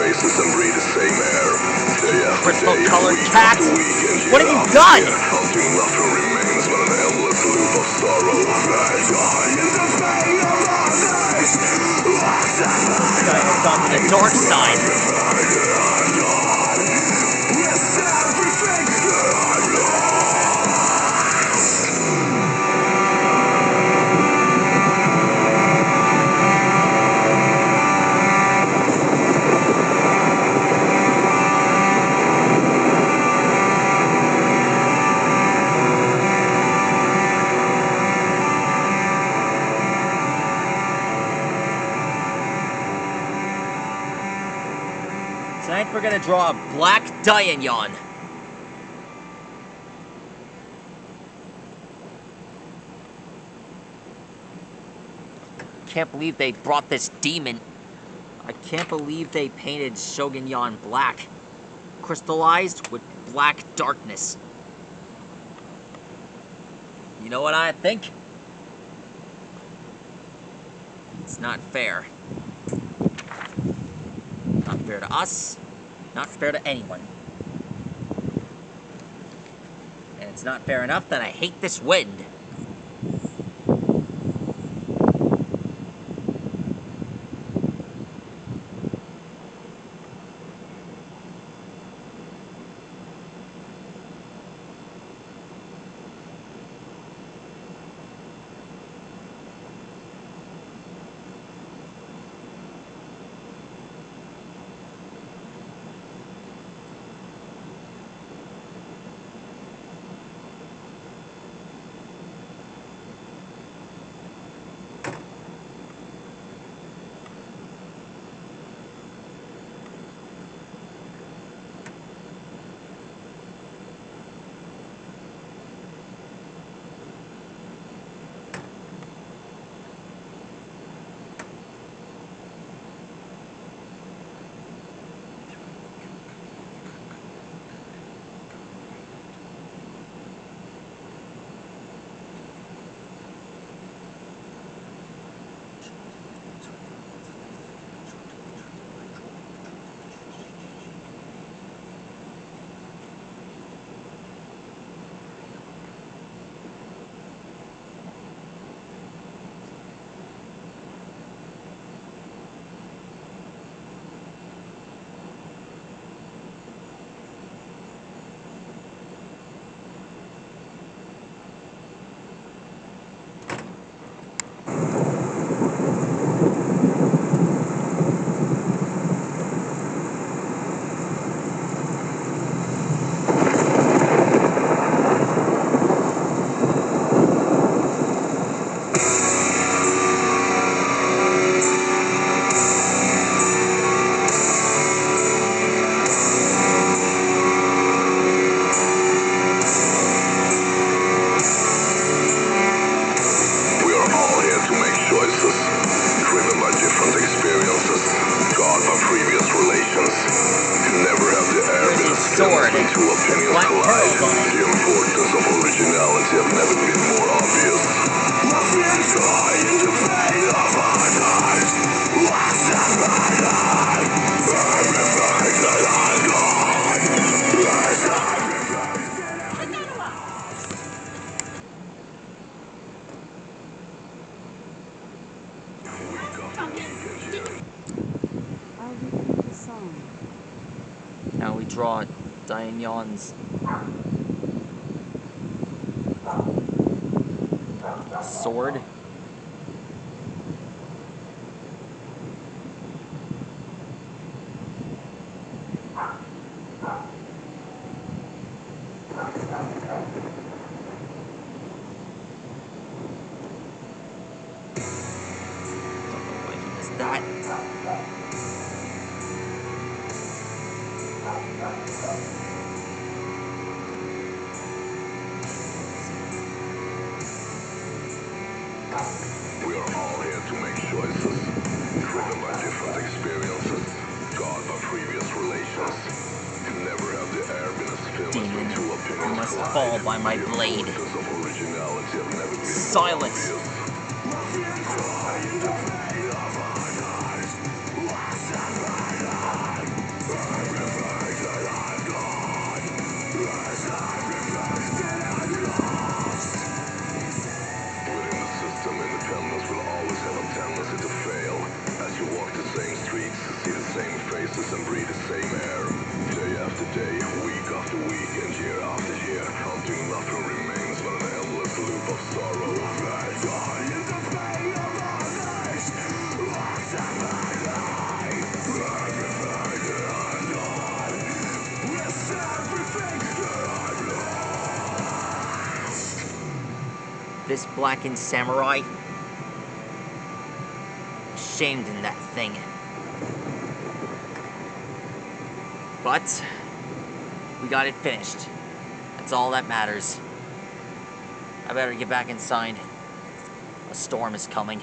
faces and breathe the same air. Day after Crystal day, colored week cat! after week, and What year have you after done? year, until nothing remains but an endless loop of sorrow. This guy has gone to the dark side. Tonight we're gonna draw a black dianyan. Can't believe they brought this demon. I can't believe they painted Shogunyan black, crystallized with black darkness. You know what I think? It's not fair. Not fair to us, not fair to anyone. And it's not fair enough that I hate this wind. Sword and black pearls on it. The importance of originality have never been more obvious. I'll repeat the song. Now we draw Dianyan's sword. Is that? We are all here to make choices, driven by different experiences, scarred by previous relations. Can never have the air been as filled Demon, with two opinions you must collide. fall by my The blade. importance of originality have never been Silence. more obvious. breathe the same air. Day after day, week after week, and year after year, until nothing remains but an endless loop of sorrow. This blackened samurai, shamed in that thing. But we got it finished. That's all that matters. I better get back inside. A storm is coming.